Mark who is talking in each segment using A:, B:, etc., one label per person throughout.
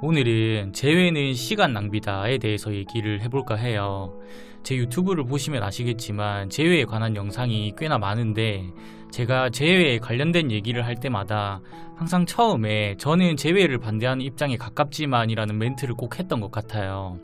A: 오늘은 재회는 시간 낭비다에 대해서 얘기를 해볼까 해요. 제 유튜브를 보시면 아시겠지만 재회에 관한 영상이 꽤나 많은데 제가 재회에 관련된 얘기를 할 때마다 항상 처음에 저는 재회를 반대하는 입장에 가깝지만 이라는 멘트를 꼭 했던 것 같아요.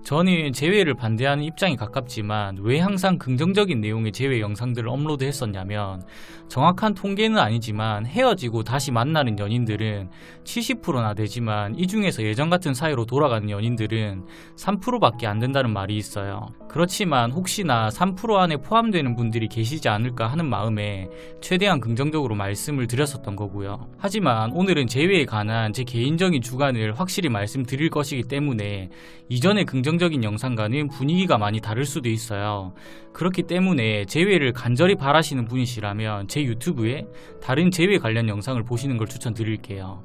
A: 저는 재회를 반대하는 입장이 가깝지만 왜 항상 긍정적인 내용의 재회 영상들을 업로드 했었냐면, 정확한 통계는 아니지만 헤어지고 다시 만나는 연인들은 70%나 되지만 이 중에서 예전 같은 사이로 돌아가는 연인들은 3%밖에 안 된다는 말이 있어요. 그렇지만 혹시나 3% 안에 포함되는 분들이 계시지 않을까 하는 마음에 최대한 긍정적으로 말씀을 드렸었던 거고요. 하지만 오늘은 재회에 관한 제 개인적인 주관을 확실히 말씀드릴 것이기 때문에 이전의 긍정적인 영상과는 분위기가 많이 다를 수도 있어요. 그렇기 때문에 재회를 간절히 바라시는 분이시라면 제 유튜브에 다른 재회 관련 영상을 보시는 걸 추천드릴게요.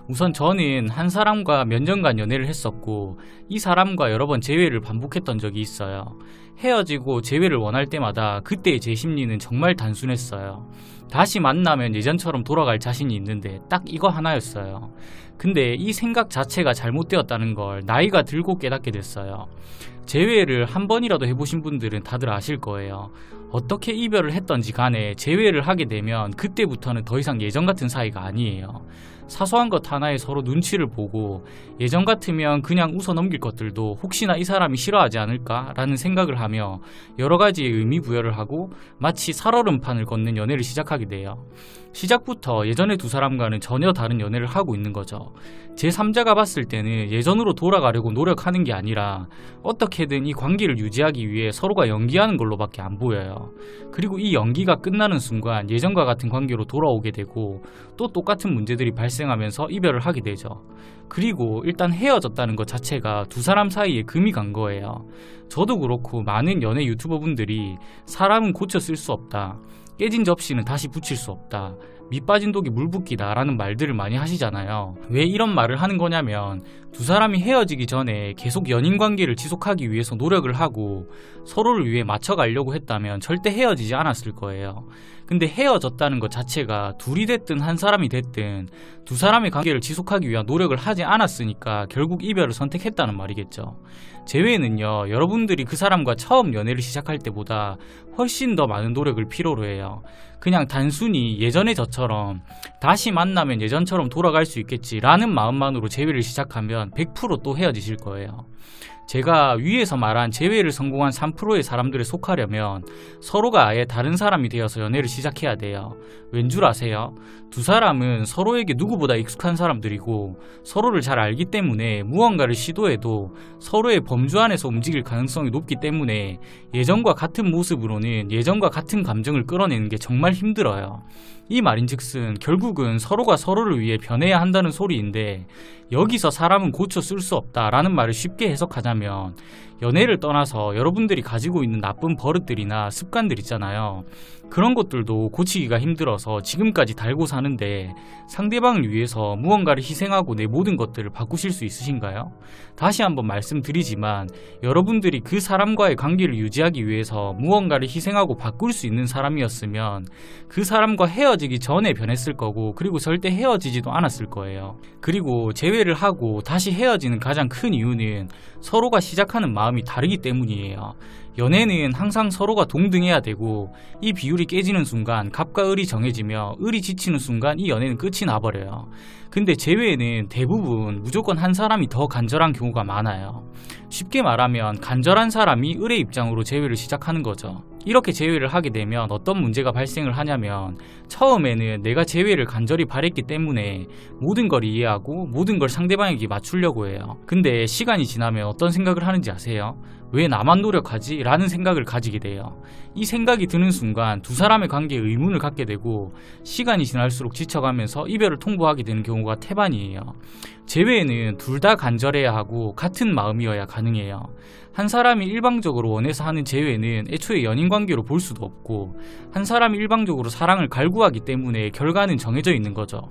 A: 우선 저는 한 사람과 몇 년간 연애를 했었고 이 사람과 여러 번 재회를 반복했던 적이 있어요. 헤어지고 재회를 원할 때마다 그때의 제 심리는 정말 단순했어요. 다시 만나면 예전처럼 돌아갈 자신이 있는데 딱 이거 하나였어요. 근데 이 생각 자체가 잘못되었다는 걸 나이가 들고 깨닫게 됐어요. 재회를 한 번이라도 해보신 분들은 다들 아실 거예요. 어떻게 이별을 했던지 간에 재회를 하게 되면 그때부터는 더 이상 예전 같은 사이가 아니에요. 사소한 것 하나에 서로 눈치를 보고 예전 같으면 그냥 웃어 넘길 것들도 혹시나 이 사람이 싫어하지 않을까 라는 생각을 하며 여러 가지의 의미 부여를 하고 마치 살얼음판을 걷는 연애를 시작하게 돼요. 시작부터 예전의 두 사람과는 전혀 다른 연애를 하고 있는 거죠. 제3자가 봤을 때는 예전으로 돌아가려고 노력하는 게 아니라 어떻게든 이 관계를 유지하기 위해 서로가 연기하는 걸로밖에 안 보여요. 그리고 이 연기가 끝나는 순간 예전과 같은 관계로 돌아오게 되고 또 똑같은 문제들이 발생하면서 이별을 하게 되죠. 그리고 일단 헤어졌다는 것 자체가 두 사람 사이에 금이 간 거예요. 저도 그렇고 많은 연애 유튜버분들이 사람은 고쳐 쓸 수 없다, 깨진 접시는 다시 붙일 수 없다, 밑 빠진 독이 물 붓기다 라는 말들을 많이 하시잖아요. 왜 이런 말을 하는 거냐면 두 사람이 헤어지기 전에 계속 연인 관계를 지속하기 위해서 노력을 하고 서로를 위해 맞춰가려고 했다면 절대 헤어지지 않았을 거예요. 근데 헤어졌다는 것 자체가 둘이 됐든 한 사람이 됐든 두 사람의 관계를 지속하기 위한 노력을 하지 않았으니까 결국 이별을 선택했다는 말이겠죠. 재회는요, 여러분들이 그 사람과 처음 연애를 시작할 때보다 훨씬 더 많은 노력을 필요로 해요. 그냥 단순히 예전의 저처럼 다시 만나면 예전처럼 돌아갈 수 있겠지라는 마음만으로 재회를 시작하면 100% 또 헤어지실 거예요. 제가 위에서 말한 재회를 성공한 3%의 사람들에 속하려면 서로가 아예 다른 사람이 되어서 연애를 시작해야 돼요. 왠 줄 아세요? 두 사람은 서로에게 누구보다 익숙한 사람들이고 서로를 잘 알기 때문에 무언가를 시도해도 서로의 범주 안에서 움직일 가능성이 높기 때문에 예전과 같은 모습으로는 예전과 같은 감정을 끌어내는 게 정말 힘들어요. 이 말인즉슨 결국은 서로가 서로를 위해 변해야 한다는 소리인데, 여기서 사람은 고쳐 쓸 수 없다라는 말을 쉽게 해석하자면 연애를 떠나서 여러분들이 가지고 있는 나쁜 버릇들이나 습관들 있잖아요. 그런 것들도 고치기가 힘들어서 지금까지 달고 사는데 상대방을 위해서 무언가를 희생하고 내 모든 것들을 바꾸실 수 있으신가요? 다시 한번 말씀드리지만 여러분들이 그 사람과의 관계를 유지하기 위해서 무언가를 희생하고 바꿀 수 있는 사람이었으면 그 사람과 헤어지기 전에 변했을 거고, 그리고 절대 헤어지지도 않았을 거예요. 그리고 재회를 하고 다시 헤어지는 가장 큰 이유는 서로가 시작하는 마음이 다르기 때문이에요. 연애는 항상 서로가 동등해야 되고 이 비율이 깨지는 순간 갑과 을이 정해지며 을이 지치는 순간 이 연애는 끝이 나버려요. 근데 재회에는 대부분 무조건 한 사람이 더 간절한 경우가 많아요. 쉽게 말하면 간절한 사람이 을의 입장으로 재회를 시작하는 거죠. 이렇게 재회를 하게 되면 어떤 문제가 발생을 하냐면, 처음에는 내가 재회를 간절히 바랬기 때문에 모든 걸 이해하고 모든 걸 상대방에게 맞추려고 해요. 근데 시간이 지나면 어떤 생각을 하는지 아세요? 왜 나만 노력하지? 라는 생각을 가지게 돼요. 이 생각이 드는 순간 두 사람의 관계에 의문을 갖게 되고 시간이 지날수록 지쳐가면서 이별을 통보하게 되는 경우가 태반이에요. 재회에는 둘 다 간절해야 하고 같은 마음이어야 가능해요. 한 사람이 일방적으로 원해서 하는 재회는 애초에 연인관계로 볼 수도 없고 한 사람이 일방적으로 사랑을 갈구하기 때문에 결과는 정해져 있는 거죠.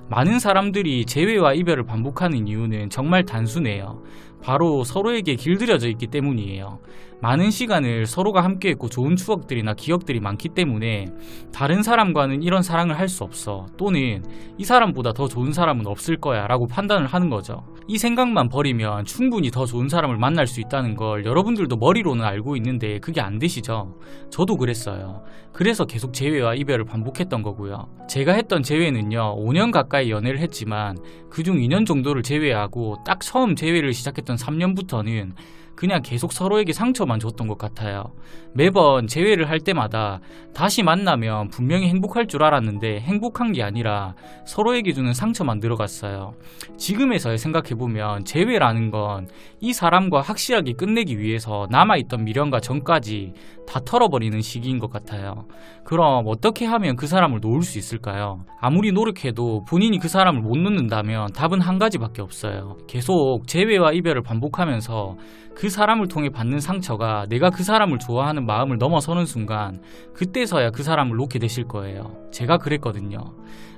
A: 많은 사람들이 재회와 이별을 반복하는 이유는 정말 단순해요. 바로 서로에게 길들여져 있기 때문이에요. 많은 시간을 서로가 함께했고 좋은 추억들이나 기억들이 많기 때문에 다른 사람과는 이런 사랑을 할 수 없어, 또는 이 사람보다 더 좋은 사람은 없을 거야 라고 판단을 하는 거죠. 이 생각만 버리면 충분히 더 좋은 사람을 만날 수 있다는 걸 여러분들도 머리로는 알고 있는데 그게 안 되시죠? 저도 그랬어요. 그래서 계속 재회와 이별을 반복했던 거고요. 제가 했던 재회는요, 5년 가까이 연애를 했지만 그중 2년 정도를 제외하고 딱 처음 재회를 시작했던 3년부터는 그냥 계속 서로에게 상처만 줬던 것 같아요. 매번 재회를 할 때마다 다시 만나면 분명히 행복할 줄 알았는데 행복한 게 아니라 서로에게 주는 상처만 늘어갔어요. 지금에서야 생각해보면 재회라는 건 이 사람과 확실하게 끝내기 위해서 남아있던 미련과 정까지 다 털어버리는 시기인 것 같아요. 그럼 어떻게 하면 그 사람을 놓을 수 있을까요? 아무리 노력해도 본인이 그 사람을 못 놓는다면 답은 한 가지밖에 없어요. 계속 재회와 이별을 반복하면서 그 사람을 통해 받는 상처가 내가 그 사람을 좋아하는 마음을 넘어서는 순간 그때서야 그 사람을 놓게 되실 거예요. 제가 그랬거든요.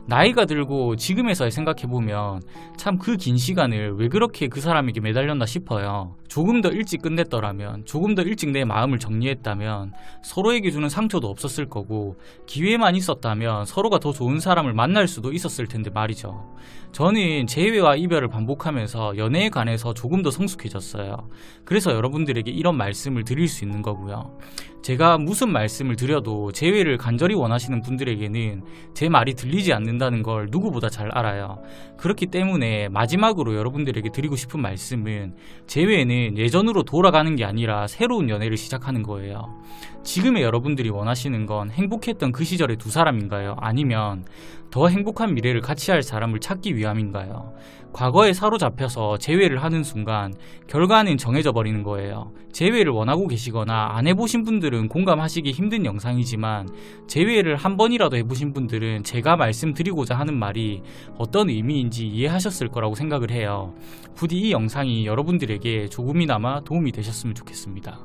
A: 나이가 들고 지금에서야 생각해보면 참 그 긴 시간을 왜 그렇게 그 사람에게 매달렸나 싶어요. 조금 더 일찍 끝냈더라면, 조금 더 일찍 내 마음을 정리했다면 서로에게 주는 상처도 없었을 거고 기회만 있었다면 서로가 더 좋은 사람을 만날 수도 있었을 텐데 말이죠. 저는 재회와 이별을 반복하면서 연애에 관해서 조금 더 성숙해졌어요. 그래서 여러분들에게 이런 말씀을 드릴 수 있는 거고요. 제가 무슨 말씀을 드려도 재회를 간절히 원하시는 분들에게는 제 말이 들리지 않는다는 걸 누구보다 잘 알아요. 그렇기 때문에 마지막으로 여러분들에게 드리고 싶은 말씀은, 재회는 예전으로 돌아가는 게 아니라 새로운 연애를 시작하는 거예요. 지금의 여러분들이 원하시는 건 행복했던 그 시절의 두 사람인가요? 아니면 더 행복한 미래를 같이 할 사람을 찾기 위함인가요? 과거에 사로잡혀서 재회를 하는 순간 결과는 정해져 버리는 거예요. 재회를 원하고 계시거나 안 해보신 분들은 공감하시기 힘든 영상이지만 재회를 한 번이라도 해보신 분들은 제가 말씀드리고자 하는 말이 어떤 의미인지 이해하셨을 거라고 생각을 해요. 부디 이 영상이 여러분들에게 조금이나마 도움이 되셨으면 좋겠습니다.